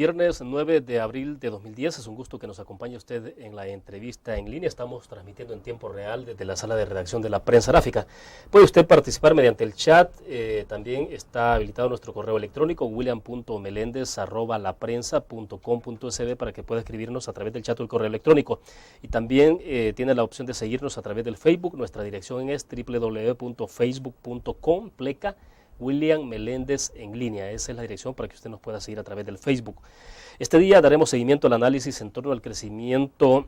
Viernes 9 de abril de 2010, es un gusto que nos acompañe usted en la entrevista en línea. Estamos transmitiendo en tiempo real desde la sala de redacción de la Prensa Gráfica. Puede usted participar mediante el chat, también está habilitado nuestro correo electrónico william.melendez@laprensa.com.sb para que pueda escribirnos a través del chat o el correo electrónico. Y también tiene la opción de seguirnos a través del Facebook. Nuestra dirección es www.facebook.com/ William Meléndez en línea. Esa es la dirección para que usted nos pueda seguir a través del Facebook. Este día daremos seguimiento al análisis en torno al crecimiento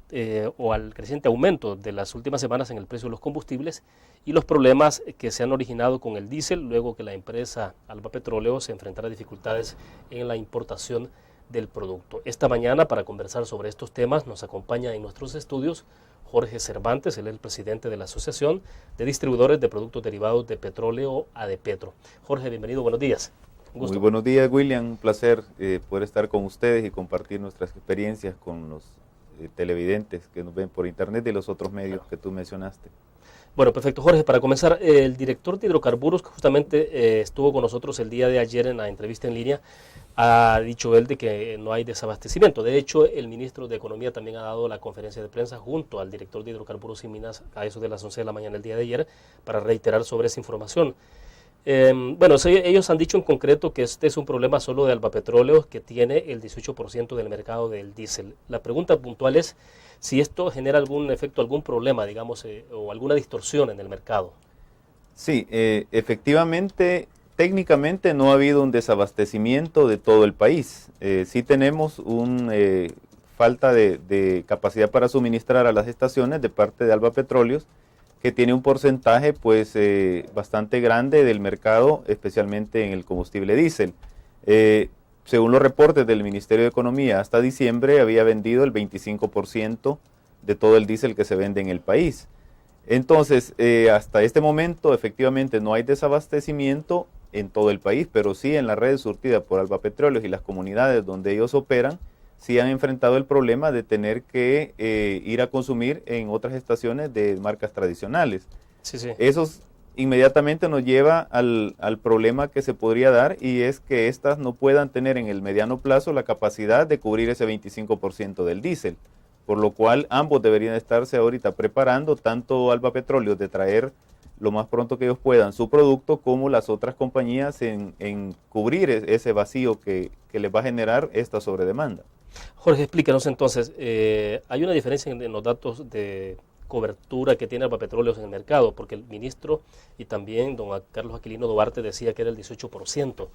o al creciente aumento de las últimas semanas en el precio de los combustibles y los problemas que se han originado con el diésel luego que la empresa Alba Petróleo se enfrentara a dificultades en la importación del producto. Esta mañana, para conversar sobre estos temas, nos acompaña en nuestros estudios Jorge Cervantes, él es el presidente de la Asociación de Distribuidores de Productos Derivados de Petróleo, ADEPetro. Jorge, bienvenido, buenos días. Un gusto. Muy buenos días, William, un placer poder estar con ustedes y compartir nuestras experiencias con los televidentes que nos ven por internet y los otros medios que tú mencionaste. Bueno, perfecto. Jorge, para comenzar, el director de hidrocarburos que justamente estuvo con nosotros el día de ayer en la entrevista en línea, ha dicho él de que no hay desabastecimiento. De hecho, el ministro de Economía también ha dado la conferencia de prensa junto al director de hidrocarburos y minas a eso de las 11 de la mañana el día de ayer para reiterar sobre esa información. Bueno, ellos han dicho en concreto que este es un problema solo de Alba Petróleo, que tiene el 18% del mercado del diésel. La pregunta puntual es si esto genera algún efecto, algún problema, digamos, o alguna distorsión en el mercado. Sí, efectivamente, técnicamente no ha habido un desabastecimiento de todo el país. Sí tenemos una falta de capacidad para suministrar a las estaciones de parte de Alba Petróleos, que tiene un porcentaje pues bastante grande del mercado, especialmente en el combustible diésel. Según los reportes del Ministerio de Economía, hasta diciembre había vendido el 25% de todo el diésel que se vende en el país. Entonces, hasta este momento, efectivamente, no hay desabastecimiento en todo el país, pero sí en la red surtida por Alba Petróleos y las comunidades donde ellos operan, sí han enfrentado el problema de tener que ir a consumir en otras estaciones de marcas tradicionales. Sí, sí. Eso inmediatamente nos lleva al problema que se podría dar, y es que éstas no puedan tener en el mediano plazo la capacidad de cubrir ese 25% del diésel, por lo cual ambos deberían estarse ahorita preparando, tanto Alba Petróleo de traer lo más pronto que ellos puedan su producto, como las otras compañías en cubrir ese vacío que les va a generar esta sobredemanda. Jorge, explícanos entonces, hay una diferencia en los datos de cobertura que tiene Alba Petróleos en el mercado, porque el ministro y también don Carlos Aquilino Duarte decía que era el 18%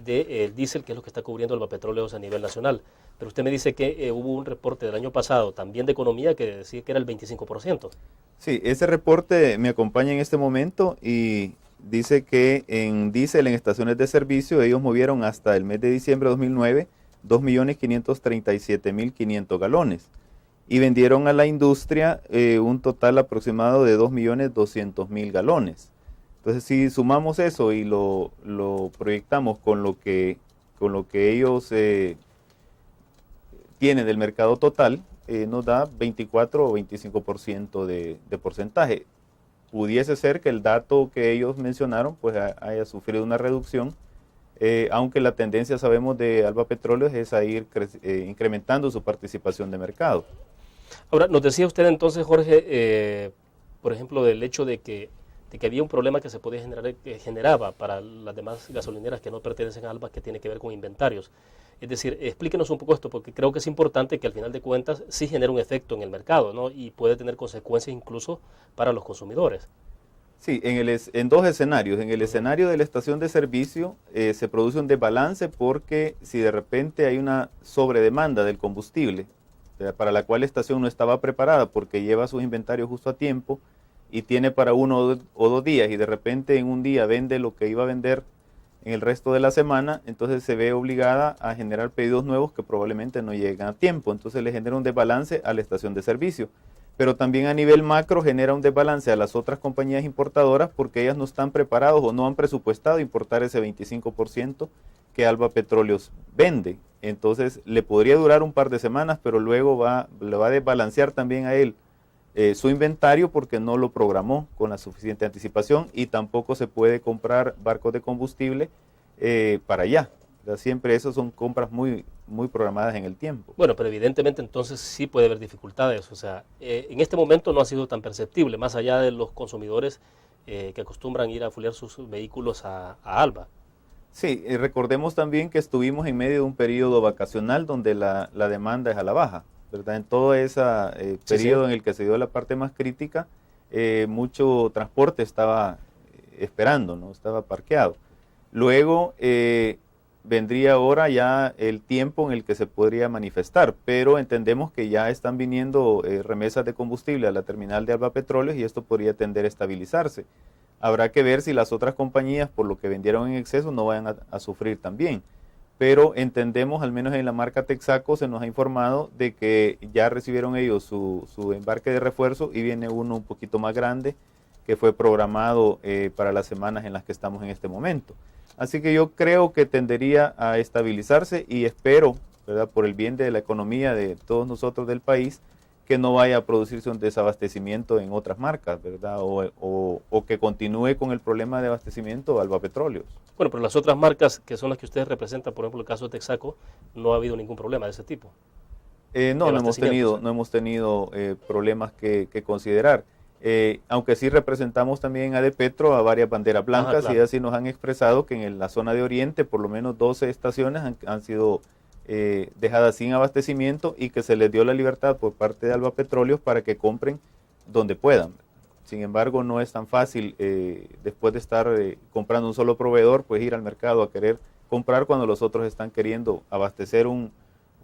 del diésel, que es lo que está cubriendo Alba Petróleos a nivel nacional. Pero usted me dice que hubo un reporte del año pasado, también de economía, que decía que era el 25%. Sí, ese reporte me acompaña en este momento y dice que en diésel en estaciones de servicio ellos movieron hasta el mes de diciembre de 2009 2.537.500 galones y vendieron a la industria un total aproximado de 2.200.000 galones. Entonces, si sumamos eso y lo proyectamos con lo que ellos tienen del mercado total, nos da 24 o 25% de porcentaje. Pudiese ser que el dato que ellos mencionaron pues haya sufrido una reducción, aunque la tendencia, sabemos, de Alba Petróleos es a ir incrementando su participación de mercado. Ahora, nos decía usted entonces, Jorge, por ejemplo, del hecho de que había un problema que se podía generar, que generaba para las demás gasolineras que no pertenecen a Alba, que tiene que ver con inventarios. Es decir, explíquenos un poco esto, porque creo que es importante que al final de cuentas sí genera un efecto en el mercado, ¿no? Y puede tener consecuencias incluso para los consumidores. Sí, en dos escenarios. En el escenario de la estación de servicio se produce un desbalance, porque si de repente hay una sobredemanda del combustible, para la cual la estación no estaba preparada porque lleva sus inventarios justo a tiempo y tiene para 1 o 2 días, y de repente en un día vende lo que iba a vender en el resto de la semana, entonces se ve obligada a generar pedidos nuevos que probablemente no llegan a tiempo. Entonces le genera un desbalance a la estación de servicio. Pero también a nivel macro genera un desbalance a las otras compañías importadoras, porque ellas no están preparados o no han presupuestado importar ese 25% que Alba Petróleos vende. Entonces le podría durar un par de semanas, pero luego le va a desbalancear también a él su inventario, porque no lo programó con la suficiente anticipación, y tampoco se puede comprar barcos de combustible para allá. Siempre esas son compras muy programadas en el tiempo. Bueno, pero evidentemente entonces sí puede haber dificultades. O sea, en este momento no ha sido tan perceptible, más allá de los consumidores que acostumbran ir a fulear sus vehículos a Alba. Sí, recordemos también que estuvimos en medio de un periodo vacacional donde la demanda es a la baja, ¿verdad? En todo ese periodo en el que se dio la parte más crítica, mucho transporte estaba esperando, ¿no? Estaba parqueado. Luego vendría ahora ya el tiempo en el que se podría manifestar, pero entendemos que ya están viniendo remesas de combustible a la terminal de Alba Petróleos y esto podría tender a estabilizarse. Habrá que ver si las otras compañías, por lo que vendieron en exceso, no vayan a sufrir también. Pero entendemos, al menos en la marca Texaco, se nos ha informado de que ya recibieron ellos su embarque de refuerzo y viene uno un poquito más grande que fue programado para las semanas en las que estamos en este momento. Así que yo creo que tendería a estabilizarse y espero, ¿verdad?, por el bien de la economía de todos nosotros del país, que no vaya a producirse un desabastecimiento en otras marcas, ¿verdad? O que continúe con el problema de abastecimiento Alba Petróleos. Bueno, pero las otras marcas que son las que ustedes representan, por ejemplo el caso de Texaco, no ha habido ningún problema de ese tipo. No hemos tenido problemas que considerar. Aunque sí representamos también a Adepetro, a varias banderas blancas, claro. Y así nos han expresado que en la zona de Oriente por lo menos 12 estaciones han sido dejadas sin abastecimiento y que se les dio la libertad por parte de Alba Petróleos para que compren donde puedan. Sin embargo, no es tan fácil después de estar comprando un solo proveedor, pues ir al mercado a querer comprar cuando los otros están queriendo abastecer un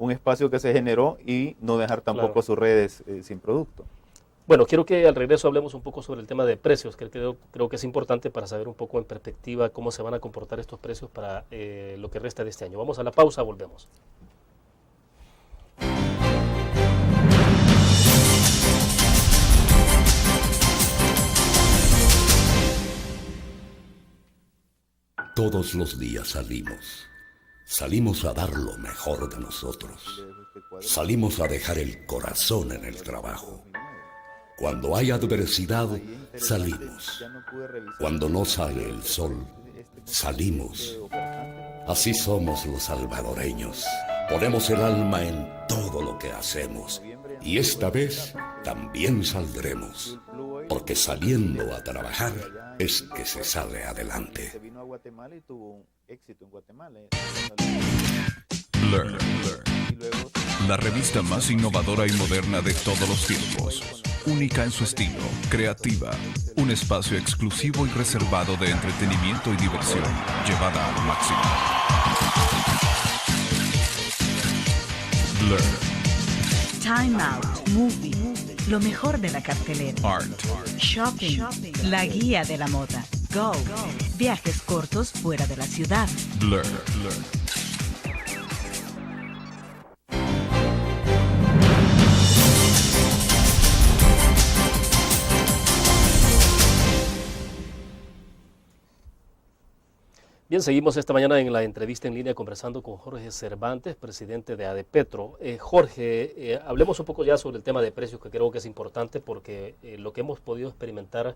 espacio que se generó y no dejar tampoco claro. Sus redes sin producto. Bueno, quiero que al regreso hablemos un poco sobre el tema de precios, que creo que es importante para saber un poco en perspectiva cómo se van a comportar estos precios para lo que resta de este año. Vamos a la pausa, volvemos. Todos los días salimos a dar lo mejor de nosotros, salimos a dejar el corazón en el trabajo. Cuando hay adversidad, salimos. Cuando no sale el sol, salimos. Así somos los salvadoreños. Ponemos el alma en todo lo que hacemos. Y esta vez también saldremos. Porque saliendo a trabajar es que se sale adelante. Blur, la revista más innovadora y moderna de todos los tiempos. Única en su estilo, creativa, un espacio exclusivo y reservado de entretenimiento y diversión, llevada al máximo. Blur. Time Out, Movie, lo mejor de la cartelera. Art. Shopping, la guía de la moda. Go, viajes cortos fuera de la ciudad. Blur. Bien, seguimos esta mañana en la entrevista en línea conversando con Jorge Cervantes, presidente de Adepetro. Jorge, hablemos un poco ya sobre el tema de precios, que creo que es importante porque lo que hemos podido experimentar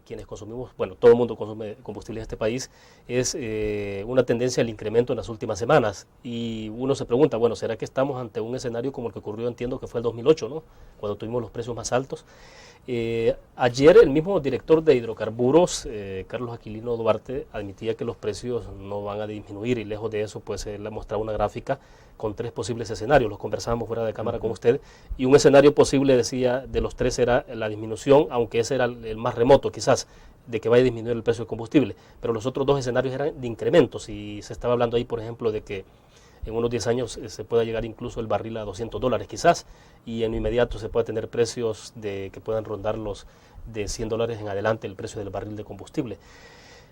quienes consumimos, bueno, todo el mundo consume combustible en este país, es una tendencia al incremento en las últimas semanas. Y uno se pregunta, bueno, ¿será que estamos ante un escenario como el que ocurrió, entiendo que fue el 2008, ¿no?, cuando tuvimos los precios más altos? Ayer el mismo director de hidrocarburos, Carlos Aquilino Duarte, admitía que los precios no van a disminuir y lejos de eso, pues él mostraba una gráfica con 3 posibles escenarios. Los conversábamos fuera de cámara con usted y un escenario posible, decía, de los 3 era la disminución, aunque ese era el más remoto quizás, de que vaya a disminuir el precio del combustible, pero los otros 2 escenarios eran de incrementos y se estaba hablando ahí, por ejemplo, de que en unos 10 años se pueda llegar incluso el barril a $200 quizás, y en lo inmediato se pueda tener precios que puedan rondar los de $100 en adelante, el precio del barril de combustible.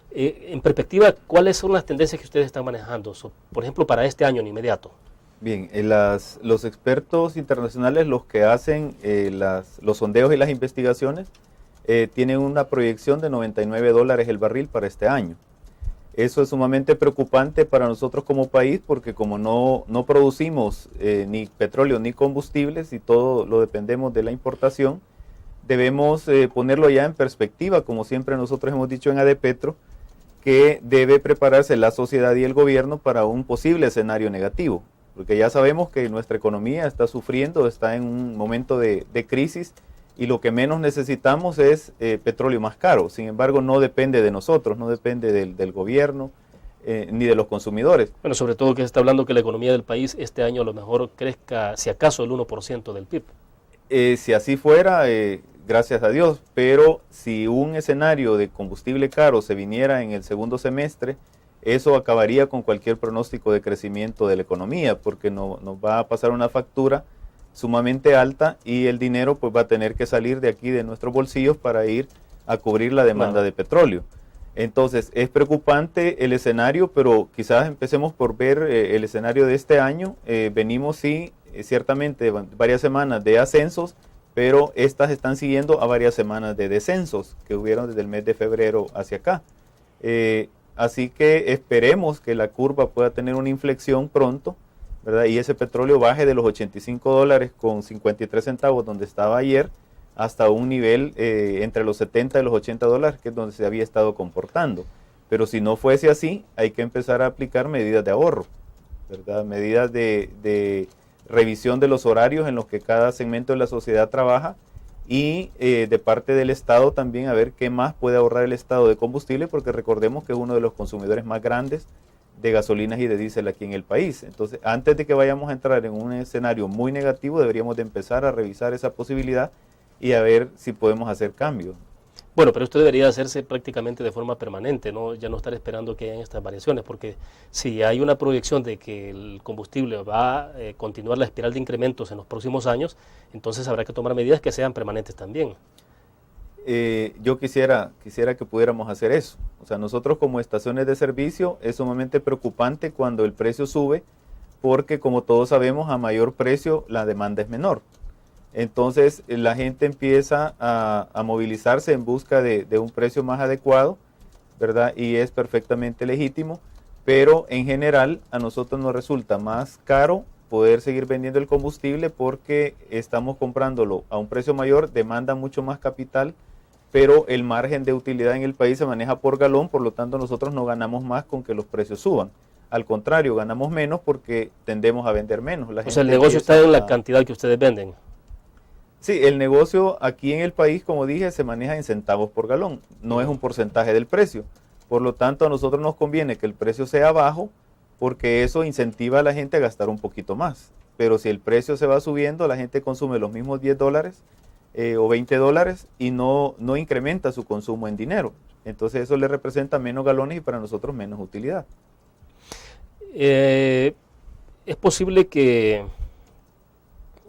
En perspectiva, ¿cuáles son las tendencias que ustedes están manejando, por ejemplo, para este año en inmediato? Bien, los expertos internacionales, los que hacen los sondeos y las investigaciones, tienen una proyección de $99 el barril para este año. Eso es sumamente preocupante para nosotros como país porque como no producimos ni petróleo ni combustibles y todo lo dependemos de la importación, debemos ponerlo ya en perspectiva, como siempre nosotros hemos dicho en Adepetro, que debe prepararse la sociedad y el gobierno para un posible escenario negativo, porque ya sabemos que nuestra economía está sufriendo, está en un momento de crisis, y lo que menos necesitamos es petróleo más caro. Sin embargo, no depende de nosotros, no depende del gobierno, ni de los consumidores. Bueno, sobre todo que se está hablando que la economía del país este año a lo mejor crezca, si acaso, el 1% del PIB. Si así fuera, gracias a Dios, pero si un escenario de combustible caro se viniera en el segundo semestre, eso acabaría con cualquier pronóstico de crecimiento de la economía, porque nos va a pasar una factura sumamente alta y el dinero pues va a tener que salir de aquí de nuestros bolsillos para ir a cubrir la demanda de petróleo. Entonces es preocupante el escenario, pero quizás empecemos por ver el escenario de este año. Venimos ciertamente varias semanas de ascensos, pero estas están siguiendo a varias semanas de descensos que hubieron desde el mes de febrero hacia acá. Así que esperemos que la curva pueda tener una inflexión pronto, ¿verdad? Y ese petróleo baje de los $85 con 53 centavos donde estaba ayer, hasta un nivel entre los 70 y los $80, que es donde se había estado comportando. Pero si no fuese así, hay que empezar a aplicar medidas de ahorro, ¿verdad? Medidas de revisión de los horarios en los que cada segmento de la sociedad trabaja, y de parte del Estado también a ver qué más puede ahorrar el Estado de combustible, porque recordemos que es uno de los consumidores más grandes de gasolinas y de diésel aquí en el país. Entonces, antes de que vayamos a entrar en un escenario muy negativo, deberíamos de empezar a revisar esa posibilidad y a ver si podemos hacer cambios. Bueno, pero esto debería hacerse prácticamente de forma permanente, ¿no? Ya no estar esperando que hayan estas variaciones, porque si hay una proyección de que el combustible va a continuar la espiral de incrementos en los próximos años, entonces habrá que tomar medidas que sean permanentes también. Yo quisiera que pudiéramos hacer eso. O sea, nosotros como estaciones de servicio es sumamente preocupante cuando el precio sube, porque como todos sabemos, a mayor precio la demanda es menor. Entonces la gente empieza a movilizarse en busca de un precio más adecuado, ¿verdad? Y es perfectamente legítimo, pero en general a nosotros nos resulta más caro poder seguir vendiendo el combustible, porque estamos comprándolo a un precio mayor, demanda mucho más capital, pero el margen de utilidad en el país se maneja por galón, por lo tanto nosotros no ganamos más con que los precios suban. Al contrario, ganamos menos porque tendemos a vender menos. O sea, el negocio está en la cantidad que ustedes venden. Sí, el negocio aquí en el país, como dije, se maneja en centavos por galón, no es un porcentaje del precio. Por lo tanto, a nosotros nos conviene que el precio sea bajo, porque eso incentiva a la gente a gastar un poquito más. Pero si el precio se va subiendo, la gente consume los mismos $10 o $20 y no incrementa su consumo en dinero. Entonces eso le representa menos galones y para nosotros menos utilidad. Es posible que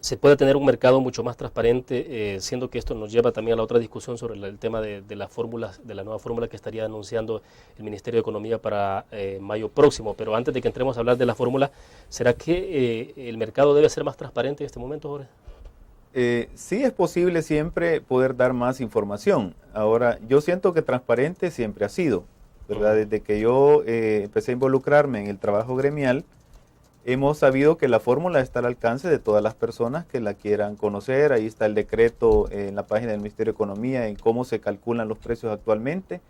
se pueda tener un mercado mucho más transparente, siendo que esto nos lleva también a la otra discusión sobre el tema de las fórmulas, de la nueva fórmula que estaría anunciando el Ministerio de Economía para mayo próximo. Pero antes de que entremos a hablar de la fórmula, ¿será que el mercado debe ser más transparente en este momento, Jorge? Sí es posible siempre poder dar más información. Ahora, yo siento que transparente siempre ha sido, ¿verdad? Desde que yo empecé a involucrarme en el trabajo gremial, hemos sabido que la fórmula está al alcance de todas las personas que la quieran conocer. Ahí está el decreto en la página del Ministerio de Economía en cómo se calculan los precios actualmente.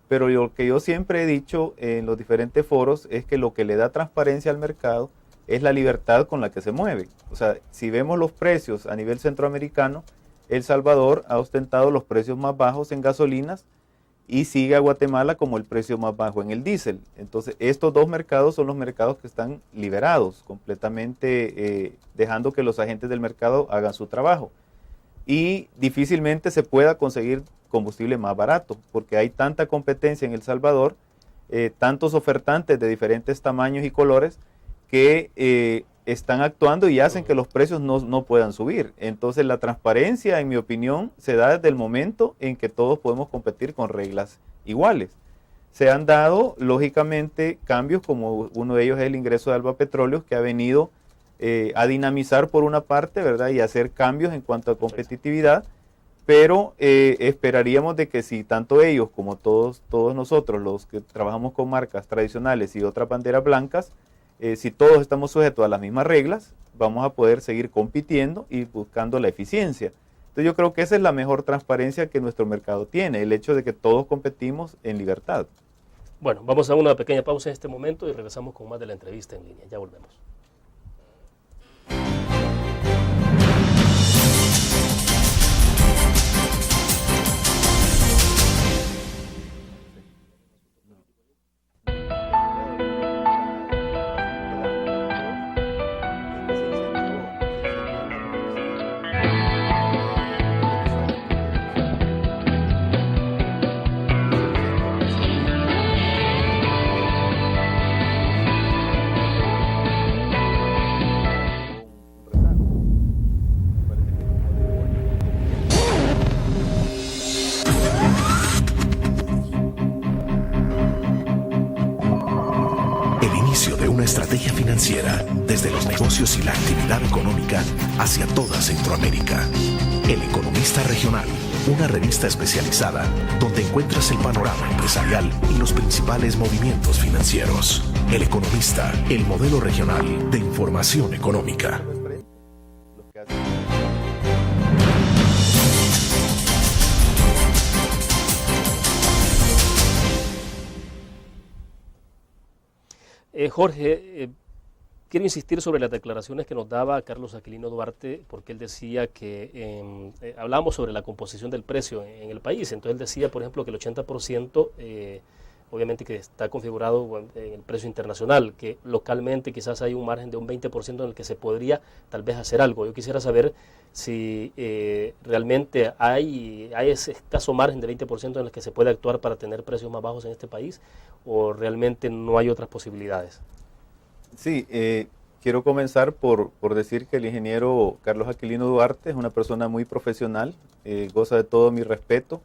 Pero lo que yo siempre he dicho en los diferentes foros es que lo que le da transparencia al mercado es la libertad con la que se mueve. O sea, si vemos los precios a nivel centroamericano, El Salvador ha ostentado los precios más bajos en gasolinas y sigue a Guatemala como el precio más bajo en el diésel. Entonces, estos dos mercados son los mercados que están liberados, completamente dejando que los agentes del mercado hagan su trabajo. Y difícilmente se pueda conseguir combustible más barato, porque hay tanta competencia en El Salvador, tantos ofertantes de diferentes tamaños y colores, que están actuando y hacen que los precios no puedan subir. Entonces la transparencia, en mi opinión, se da desde el momento en que todos podemos competir con reglas iguales. Se han dado, lógicamente, cambios, como uno de ellos es el ingreso de Alba Petróleos, que ha venido a dinamizar por una parte, ¿verdad? Y hacer cambios en cuanto a competitividad, pero esperaríamos de que si tanto ellos como todos nosotros, los que trabajamos con marcas tradicionales y otras banderas blancas, si todos estamos sujetos a las mismas reglas, vamos a poder seguir compitiendo y buscando la eficiencia. Entonces yo creo que esa es la mejor transparencia que nuestro mercado tiene, el hecho de que todos competimos en libertad. Bueno, vamos a una pequeña pausa en este momento y regresamos con más de la entrevista en línea. Ya volvemos. Estrategia financiera desde los negocios y la actividad económica hacia toda Centroamérica. El Economista Regional, una revista especializada donde encuentras el panorama empresarial y los principales movimientos financieros. El Economista, el modelo regional de información económica. Jorge, quiero insistir sobre las declaraciones que nos daba Carlos Aquilino Duarte, porque él decía que hablamos sobre la composición del precio en el país. Entonces él decía, por ejemplo, que el 80% obviamente que está configurado en el precio internacional, que localmente quizás hay un margen de un 20% en el que se podría tal vez hacer algo. Yo quisiera saber si realmente hay ese escaso margen de 20% en el que se puede actuar para tener precios más bajos en este país, o realmente no hay otras posibilidades. Sí, quiero comenzar por decir que el ingeniero Carlos Aquilino Duarte es una persona muy profesional, goza de todo mi respeto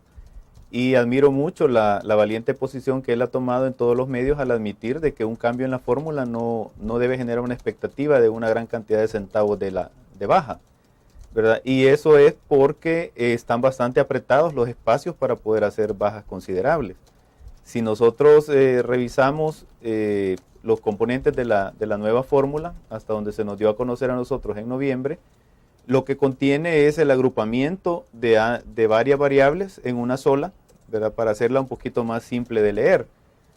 y admiro mucho la valiente posición que él ha tomado en todos los medios al admitir de que un cambio en la fórmula no debe generar una expectativa de una gran cantidad de centavos de baja, ¿verdad? Y eso es porque están bastante apretados los espacios para poder hacer bajas considerables. Si nosotros revisamos los componentes de la nueva fórmula, hasta donde se nos dio a conocer a nosotros en noviembre, lo que contiene es el agrupamiento de varias variables en una sola, ¿verdad? Para hacerla un poquito más simple de leer.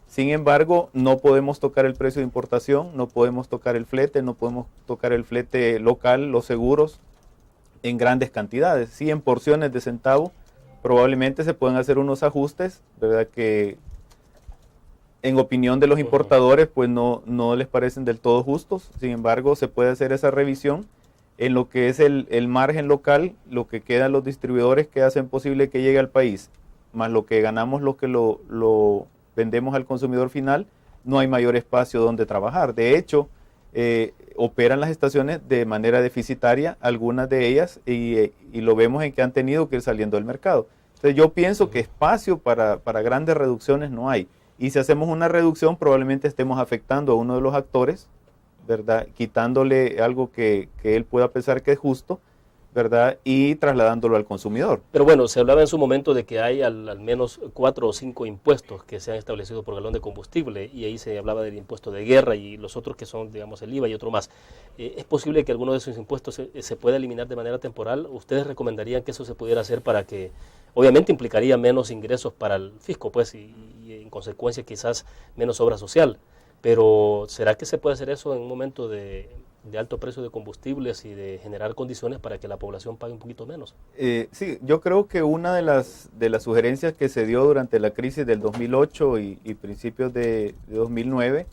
Sin embargo, no podemos tocar el precio de importación, no podemos tocar el flete, no podemos tocar el flete local, los seguros en grandes cantidades. Sí, en porciones de centavo probablemente se pueden hacer unos ajustes, ¿verdad? Que en opinión de los importadores pues no les parecen del todo justos. Sin embargo, se puede hacer esa revisión en lo que es el margen local, lo que quedan los distribuidores que hacen posible que llegue al país, más lo que ganamos lo que lo vendemos al consumidor final. No hay mayor espacio donde trabajar. De hecho, operan las estaciones de manera deficitaria, algunas de ellas, y lo vemos en que han tenido que ir saliendo del mercado. Entonces yo pienso que espacio para grandes reducciones no hay. Y si hacemos una reducción, probablemente estemos afectando a uno de los actores, ¿verdad? Quitándole algo que él pueda pensar que es justo, ¿verdad? Y trasladándolo al consumidor. Pero bueno, se hablaba en su momento de que hay al menos 4 o 5 impuestos que se han establecido por galón de combustible, y ahí se hablaba del impuesto de guerra y los otros que son, digamos, el IVA y otro más. ¿Es posible que alguno de esos impuestos se pueda eliminar de manera temporal? ¿Ustedes recomendarían que eso se pudiera hacer para que, obviamente implicaría menos ingresos para el fisco, pues, y en consecuencia quizás menos obra social? Pero ¿será que se puede hacer eso en un momento de alto precio de combustibles y de generar condiciones para que la población pague un poquito menos? Sí, yo creo que una de las sugerencias que se dio durante la crisis del 2008 y principios de 2009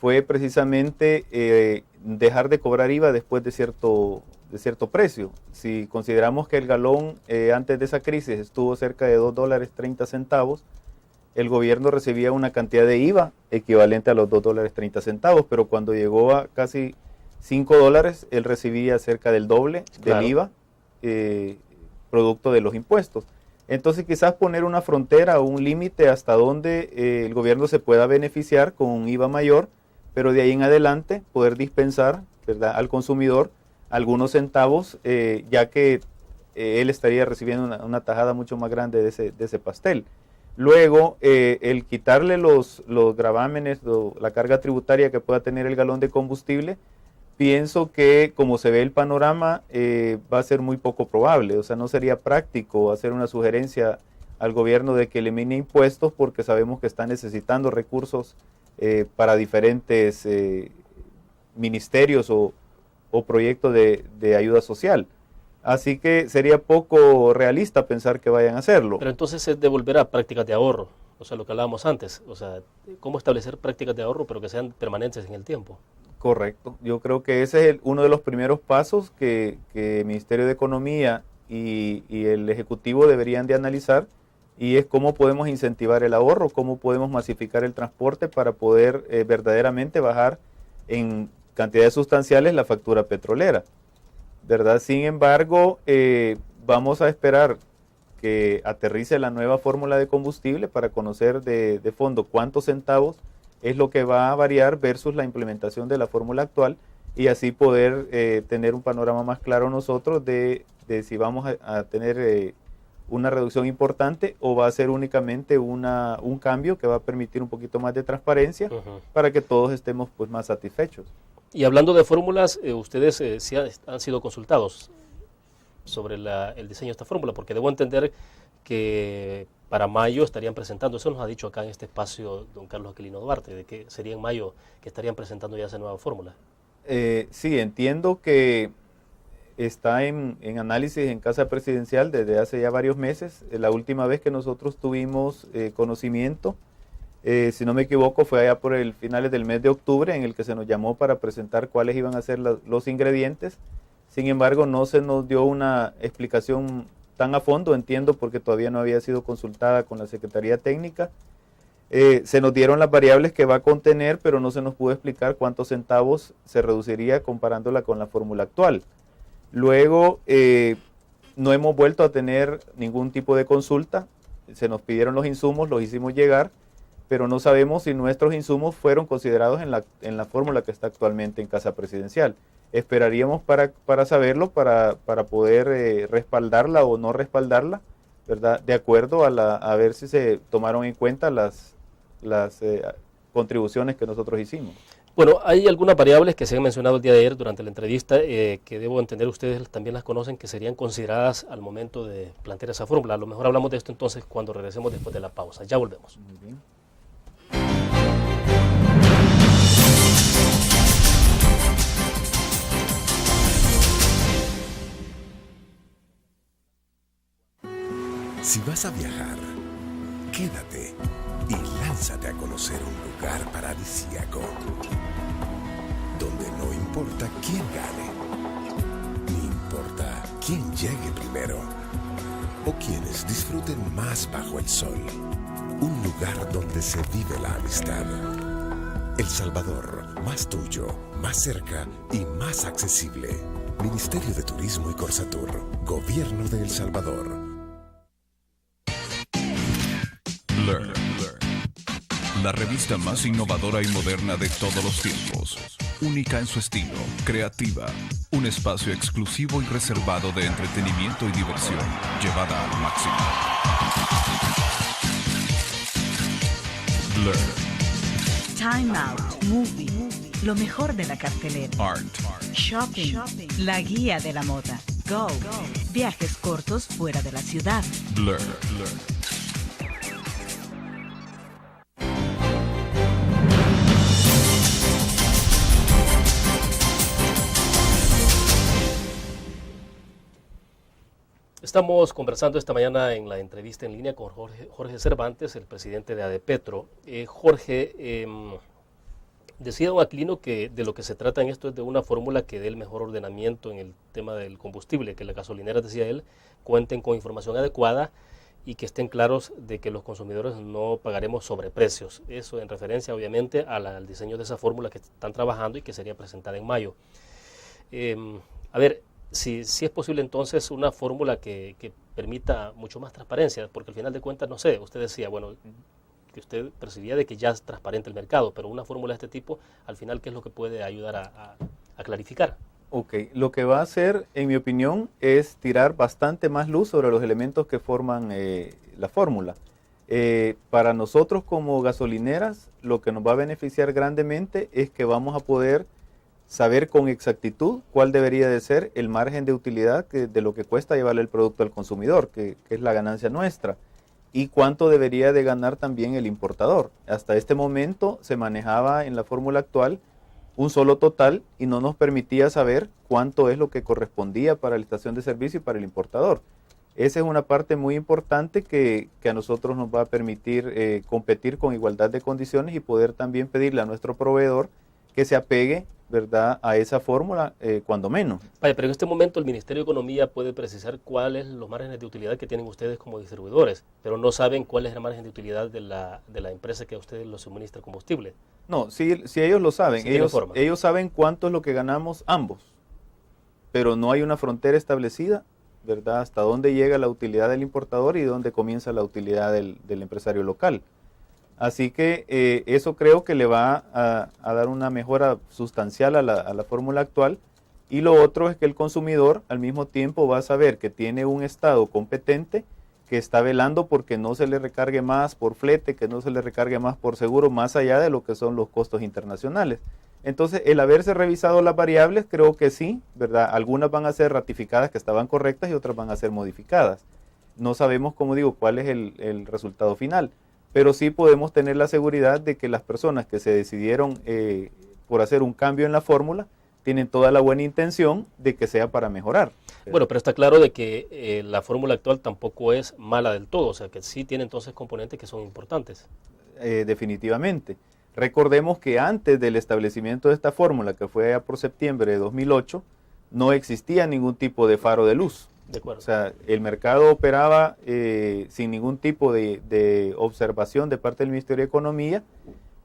fue precisamente dejar de cobrar IVA después de cierto precio. Si consideramos que el galón antes de esa crisis estuvo cerca de $2.30, el gobierno recibía una cantidad de IVA equivalente a los $2.30, pero cuando llegó a casi $5, él recibía cerca del doble del IVA, producto de los impuestos. Entonces quizás poner una frontera o un límite hasta donde el gobierno se pueda beneficiar con un IVA mayor, pero de ahí en adelante poder dispensar, ¿verdad?, al consumidor algunos centavos, ya que él estaría recibiendo una tajada mucho más grande de ese pastel. Luego, el quitarle los gravámenes, la carga tributaria que pueda tener el galón de combustible, pienso que como se ve el panorama va a ser muy poco probable. O sea, no sería práctico hacer una sugerencia al gobierno de que elimine impuestos porque sabemos que está necesitando recursos para diferentes ministerios o proyectos de ayuda social. Así que sería poco realista pensar que vayan a hacerlo. Pero entonces es de volver a prácticas de ahorro, o sea, lo que hablábamos antes, o sea, cómo establecer prácticas de ahorro pero que sean permanentes en el tiempo. Correcto, yo creo que ese es uno de los primeros pasos que el Ministerio de Economía y el Ejecutivo deberían de analizar, y es cómo podemos incentivar el ahorro, cómo podemos masificar el transporte para poder verdaderamente bajar en cantidades sustanciales la factura petrolera, ¿verdad? Sin embargo, vamos a esperar que aterrice la nueva fórmula de combustible para conocer de fondo cuántos centavos es lo que va a variar versus la implementación de la fórmula actual, y así poder tener un panorama más claro nosotros de si vamos a tener una reducción importante o va a ser únicamente un cambio que va a permitir un poquito más de transparencia para que todos estemos pues más satisfechos. Y hablando de fórmulas, ustedes sí han sido consultados sobre el diseño de esta fórmula, porque debo entender que para mayo estarían presentando, eso nos ha dicho acá en este espacio don Carlos Aquilino Duarte, de que sería en mayo que estarían presentando ya esa nueva fórmula. Sí, entiendo que está en análisis en Casa Presidencial desde hace ya varios meses. La última vez que nosotros tuvimos conocimiento, si no me equivoco, fue allá por el finales del mes de octubre, en el que se nos llamó para presentar cuáles iban a ser los ingredientes. Sin embargo, no se nos dio una explicación tan a fondo, entiendo, porque todavía no había sido consultada con la Secretaría Técnica. Se nos dieron las variables que va a contener, pero no se nos pudo explicar cuántos centavos se reduciría comparándola con la fórmula actual. Luego, no hemos vuelto a tener ningún tipo de consulta. Se nos pidieron los insumos, los hicimos llegar, pero no sabemos si nuestros insumos fueron considerados en la fórmula que está actualmente en Casa Presidencial. Esperaríamos para saberlo, para poder respaldarla o no respaldarla, ¿verdad? De acuerdo a ver si se tomaron en cuenta las contribuciones que nosotros hicimos. Bueno, hay algunas variables que se han mencionado el día de ayer durante la entrevista, que debo entender ustedes también las conocen, que serían consideradas al momento de plantear esa fórmula. A lo mejor hablamos de esto entonces cuando regresemos después de la pausa. Ya volvemos. Muy bien. Si vas a viajar, quédate y lánzate a conocer un lugar paradisíaco, donde no importa quién gane, ni importa quién llegue primero, o quienes disfruten más bajo el sol. Un lugar donde se vive la amistad. El Salvador, más tuyo, más cerca y más accesible. Ministerio de Turismo y Corsatur, Gobierno de El Salvador. Learn. La revista más innovadora y moderna de todos los tiempos. Única en su estilo, creativa. Un espacio exclusivo y reservado de entretenimiento y diversión, llevada al máximo. Learn. Time Out, Movie, lo mejor de la cartelera. Art. Shopping, la guía de la moda. Go, viajes cortos fuera de la ciudad. Blur. Estamos conversando esta mañana en la entrevista en línea con Jorge Cervantes, el presidente de ADEPETRO. Jorge, decía don Aquilino que de lo que se trata en esto es de una fórmula que dé el mejor ordenamiento en el tema del combustible, que las gasolineras, decía él, cuenten con información adecuada y que estén claros de que los consumidores no pagaremos sobreprecios. Eso en referencia obviamente al diseño de esa fórmula que están trabajando y que sería presentada en mayo. A ver, si es posible entonces una fórmula que permita mucho más transparencia, porque al final de cuentas, no sé, usted decía, bueno, que usted percibía de que ya es transparente el mercado, pero una fórmula de este tipo, al final, ¿qué es lo que puede ayudar a clarificar? Ok, lo que va a hacer, en mi opinión, es tirar bastante más luz sobre los elementos que forman la fórmula. Para nosotros como gasolineras, lo que nos va a beneficiar grandemente es que vamos a poder saber con exactitud cuál debería de ser el margen de utilidad de lo que cuesta llevarle el producto al consumidor, que es la ganancia nuestra. y cuánto debería de ganar también el importador. Hasta este momento se manejaba en la fórmula actual un solo total y no nos permitía saber cuánto es lo que correspondía para la estación de servicio y para el importador. Esa es una parte muy importante que a nosotros nos va a permitir competir con igualdad de condiciones y poder también pedirle a nuestro proveedor que se apegue, ¿verdad?, a esa fórmula, cuando menos. Vaya, pero en este momento el Ministerio de Economía puede precisar cuáles son los márgenes de utilidad que tienen ustedes como distribuidores, pero no saben cuál es el margen de utilidad de la empresa que a ustedes los suministra combustible. No, si ellos lo saben, Sí, ellos saben cuánto es lo que ganamos ambos, pero no hay una frontera establecida, ¿verdad?, hasta dónde llega la utilidad del importador y dónde comienza la utilidad del empresario local. Así que eso creo que le va a dar una mejora sustancial a la fórmula actual. Y lo otro es que el consumidor al mismo tiempo va a saber que tiene un Estado competente que está velando porque no se le recargue más por flete, que no se le recargue más por seguro, más allá de lo que son los costos internacionales. Entonces, el haberse revisado las variables, creo que sí, ¿verdad? Algunas van a ser ratificadas que estaban correctas y otras van a ser modificadas. No sabemos, como digo, cuál es el resultado final, pero sí podemos tener la seguridad de que las personas que se decidieron por hacer un cambio en la fórmula tienen toda la buena intención de que sea para mejorar. Bueno, pero está claro de que la fórmula actual tampoco es mala del todo, o sea que sí tiene entonces componentes que son importantes. Definitivamente. Recordemos que antes del establecimiento de esta fórmula, que fue por septiembre de 2008, no existía ningún tipo de faro de luz. De acuerdo. O sea, el mercado operaba sin ningún tipo de observación de parte del Ministerio de Economía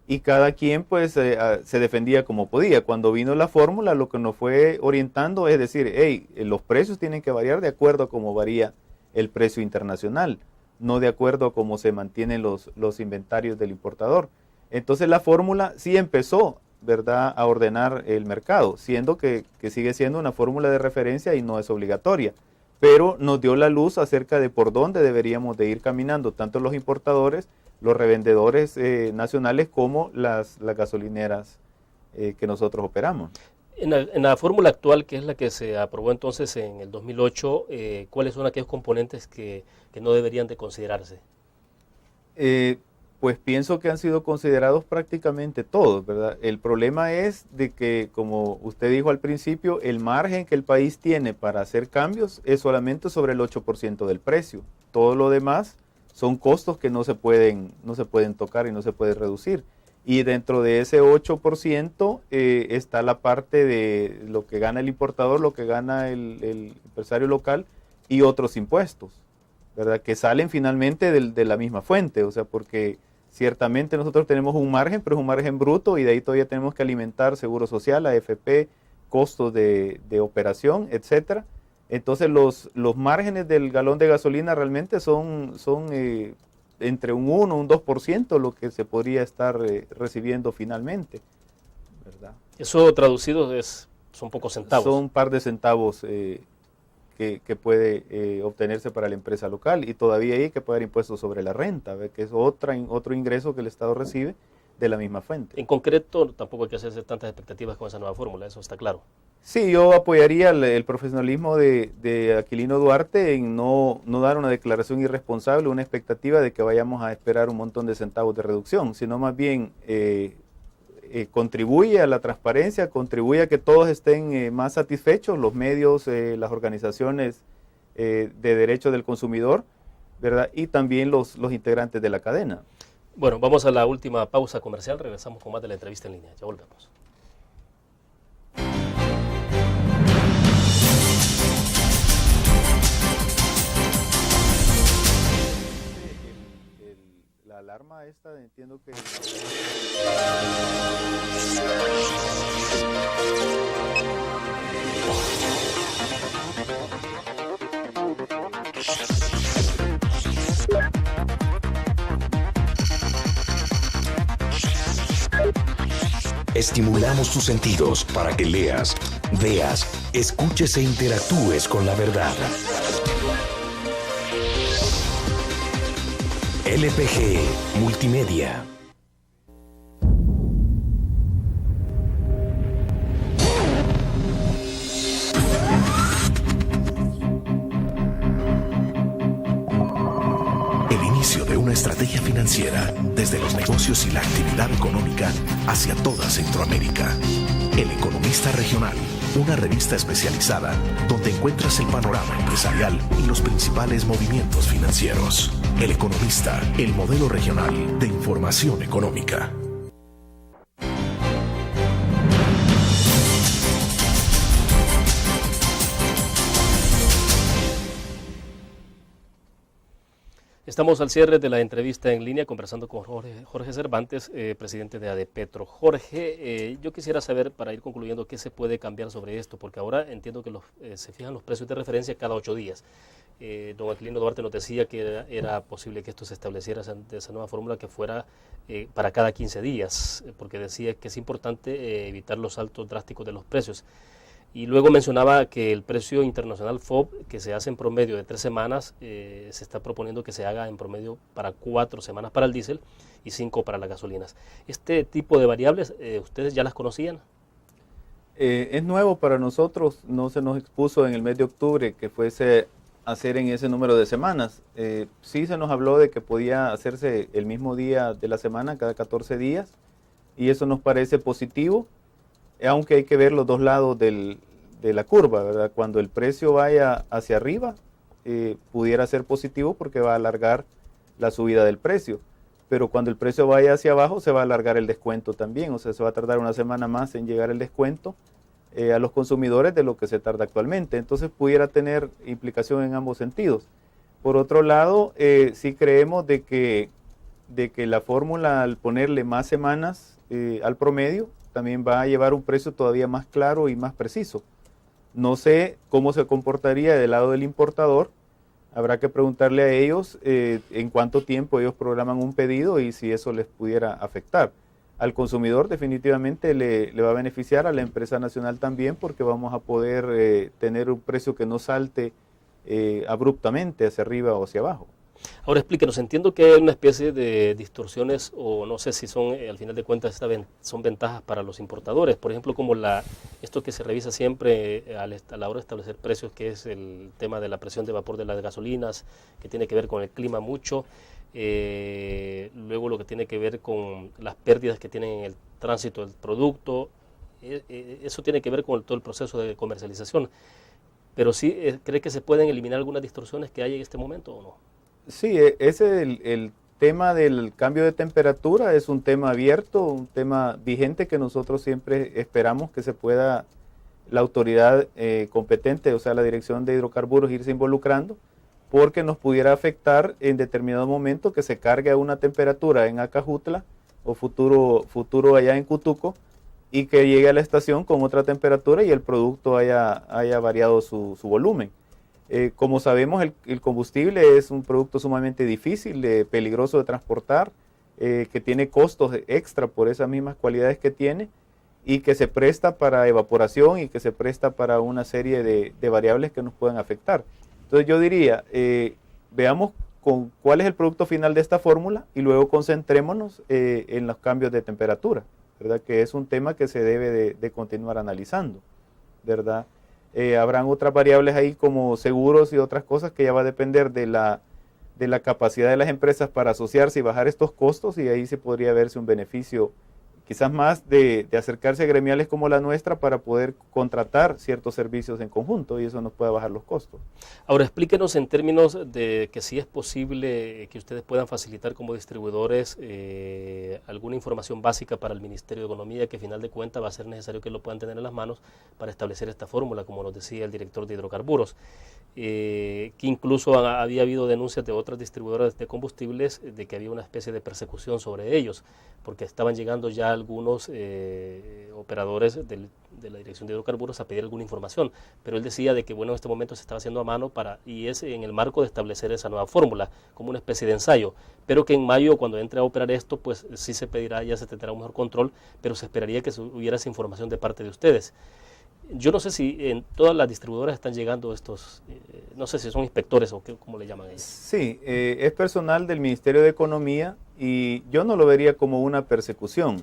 y cada quien pues se defendía como podía. Cuando vino la fórmula, lo que nos fue orientando es decir, hey, los precios tienen que variar de acuerdo a cómo varía el precio internacional, no de acuerdo a cómo se mantienen los inventarios del importador. Entonces la fórmula sí empezó, ¿verdad?, a ordenar el mercado, siendo que sigue siendo una fórmula de referencia y no es obligatoria, pero nos dio la luz acerca de por dónde deberíamos de ir caminando, tanto los importadores, los revendedores nacionales como las gasolineras que nosotros operamos. En la fórmula actual, que es la que se aprobó entonces en el 2008, ¿cuáles son aquellos componentes que no deberían de considerarse? Pues pienso que han sido considerados prácticamente todos, ¿verdad? El problema es de que, como usted dijo al principio, el margen que el país tiene para hacer cambios es solamente sobre el 8% del precio. Todo lo demás son costos que no se pueden tocar y no se pueden reducir. Y dentro de ese 8% está la parte de lo que gana el importador, lo que gana el empresario local y otros impuestos, ¿verdad?, que salen finalmente de la misma fuente. O sea, porque ciertamente nosotros tenemos un margen, pero es un margen bruto y de ahí todavía tenemos que alimentar seguro social, AFP, costos de operación, etcétera. Entonces los márgenes del galón de gasolina realmente son entre un 1 un 2% lo que se podría estar recibiendo finalmente, ¿verdad? Eso traducido son pocos centavos. Son un par de centavos que puede obtenerse para la empresa local y todavía hay que pagar impuestos sobre la renta, ¿ve?, que es otro ingreso que el Estado recibe de la misma fuente. En concreto, tampoco hay que hacerse tantas expectativas con esa nueva fórmula, eso está claro. Sí, yo apoyaría el profesionalismo de Aquilino Duarte en no dar una declaración irresponsable, una expectativa de que vayamos a esperar un montón de centavos de reducción, sino más bien contribuye a la transparencia, contribuye a que todos estén más satisfechos, los medios, las organizaciones de derechos del consumidor, ¿verdad?, y también los integrantes de la cadena. Bueno, vamos a la última pausa comercial, regresamos con más de la entrevista en línea, ya volvemos. La alarma esta, entiendo que... Estimulamos tus sentidos para que leas, veas, escuches e interactúes con la verdad. LPG Multimedia. El servicio de una estrategia financiera desde los negocios y la actividad económica hacia toda Centroamérica. El Economista Regional, una revista especializada donde encuentras el panorama empresarial y los principales movimientos financieros. El Economista, el modelo regional de información económica. Estamos al cierre de la entrevista en línea conversando con Jorge Cervantes, presidente de Adepetro. Jorge, yo quisiera saber, para ir concluyendo, qué se puede cambiar sobre esto, porque ahora entiendo que se fijan los precios de referencia cada 8 días. Don Aquilino Duarte nos decía que era posible que esto se estableciera de esa nueva fórmula que fuera para cada 15 días, porque decía que es importante evitar los saltos drásticos de los precios. Y luego mencionaba que el precio internacional FOB, que se hace en promedio de 3 semanas, se está proponiendo que se haga en promedio para 4 semanas para el diésel y 5 para las gasolinas. ¿Este tipo de variables ustedes ya las conocían? Es nuevo para nosotros, no se nos expuso en el mes de octubre que fuese a hacer en ese número de semanas. Sí se nos habló de que podía hacerse el mismo día de la semana, cada 14 días, y eso nos parece positivo. Aunque hay que ver los dos lados de la curva, ¿verdad? Cuando el precio vaya hacia arriba, pudiera ser positivo porque va a alargar la subida del precio. Pero cuando el precio vaya hacia abajo, se va a alargar el descuento también. O sea, se va a tardar una semana más en llegar el descuento a los consumidores de lo que se tarda actualmente. Entonces, pudiera tener implicación en ambos sentidos. Por otro lado, sí creemos de que la fórmula, al ponerle más semanas al promedio, también va a llevar un precio todavía más claro y más preciso. No sé cómo se comportaría del lado del importador. Habrá que preguntarle a ellos en cuánto tiempo ellos programan un pedido y si eso les pudiera afectar. Al consumidor definitivamente le va a beneficiar, a la empresa nacional también, porque vamos a poder tener un precio que no salte abruptamente hacia arriba o hacia abajo. Ahora explíquenos, entiendo que hay una especie de distorsiones, o no sé si son, al final de cuentas, son ventajas para los importadores. Por ejemplo, como esto que se revisa siempre a la hora de establecer precios, que es el tema de la presión de vapor de las gasolinas, que tiene que ver con el clima mucho. Luego lo que tiene que ver con las pérdidas que tienen en el tránsito del producto. Eso tiene que ver con todo el proceso de comercialización. Pero sí, ¿cree que se pueden eliminar algunas distorsiones que hay en este momento o no? Sí, el tema del cambio de temperatura es un tema abierto, un tema vigente que nosotros siempre esperamos que se pueda la autoridad competente, o sea, la Dirección de Hidrocarburos, irse involucrando, porque nos pudiera afectar en determinado momento que se cargue a una temperatura en Acajutla o futuro allá en Cutuco y que llegue a la estación con otra temperatura y el producto haya variado su volumen. Como sabemos, el combustible es un producto sumamente difícil, peligroso de transportar, que tiene costos extra por esas mismas cualidades que tiene y que se presta para evaporación y que se presta para una serie de variables que nos pueden afectar. Entonces yo diría, veamos cuál es el producto final de esta fórmula y luego concentrémonos en los cambios de temperatura, ¿verdad? Que es un tema que se debe de continuar analizando, ¿verdad? Habrán otras variables ahí como seguros y otras cosas que ya va a depender de la capacidad de las empresas para asociarse y bajar estos costos, y ahí se podría verse un beneficio quizás más de acercarse a gremiales como la nuestra para poder contratar ciertos servicios en conjunto y eso nos puede bajar los costos. Ahora explíquenos en términos de que si es posible que ustedes puedan facilitar como distribuidores alguna información básica para el Ministerio de Economía, que al final de cuentas va a ser necesario que lo puedan tener en las manos para establecer esta fórmula, como nos decía el director de Hidrocarburos, que incluso había habido denuncias de otras distribuidoras de combustibles de que había una especie de persecución sobre ellos, porque estaban llegando ya algunos operadores de la Dirección de Hidrocarburos a pedir alguna información, pero él decía de que bueno, en este momento se estaba haciendo a mano y es en el marco de establecer esa nueva fórmula, como una especie de ensayo, pero que en mayo, cuando entre a operar esto, pues sí se pedirá, ya se tendrá un mejor control, pero se esperaría que hubiera esa información de parte de ustedes. Yo no sé si en todas las distribuidoras están llegando estos, no sé si son inspectores o cómo le llaman ellos. Sí, es personal del Ministerio de Economía y yo no lo vería como una persecución.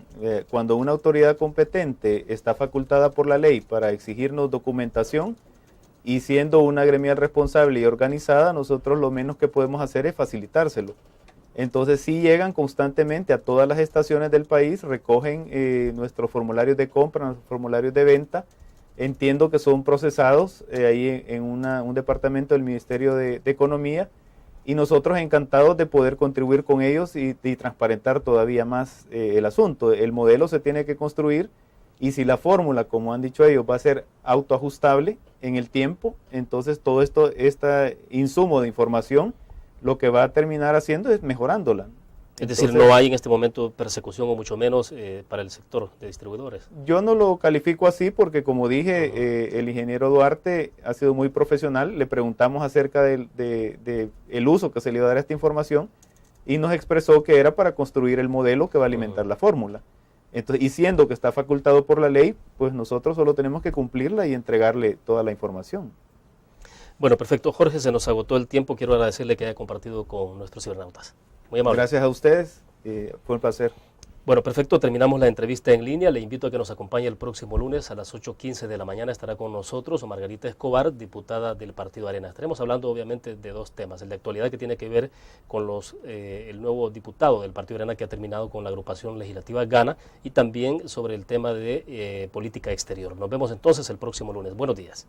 Cuando una autoridad competente está facultada por la ley para exigirnos documentación y siendo una gremial responsable y organizada, nosotros lo menos que podemos hacer es facilitárselo. Entonces sí llegan constantemente a todas las estaciones del país, recogen nuestros formularios de compra, nuestros formularios de venta. Entiendo que son procesados ahí en un departamento del Ministerio de Economía, y nosotros encantados de poder contribuir con ellos y transparentar todavía más el asunto. El modelo se tiene que construir, y si la fórmula, como han dicho ellos, va a ser autoajustable en el tiempo, entonces todo este insumo de información lo que va a terminar haciendo es mejorándola. Es decir, no hay en este momento persecución, o mucho menos para el sector de distribuidores. Yo no lo califico así porque, como dije, el ingeniero Duarte ha sido muy profesional. Le preguntamos acerca del el uso que se le iba a dar a esta información y nos expresó que era para construir el modelo que va a alimentar la fórmula. Entonces, y siendo que está facultado por la ley, pues nosotros solo tenemos que cumplirla y entregarle toda la información. Bueno, perfecto. Jorge, se nos agotó el tiempo. Quiero agradecerle que haya compartido con nuestros cibernautas. Muy amable. Gracias a ustedes, fue un placer. Bueno, perfecto, terminamos la entrevista en línea. Le invito a que nos acompañe el próximo lunes a las 8:15 de la mañana. Estará con nosotros Margarita Escobar, diputada del Partido Arena. Estaremos hablando obviamente de dos temas: el de actualidad, que tiene que ver con el nuevo diputado del Partido Arena que ha terminado con la agrupación legislativa Gana, y también sobre el tema de política exterior. Nos vemos entonces el próximo lunes. Buenos días.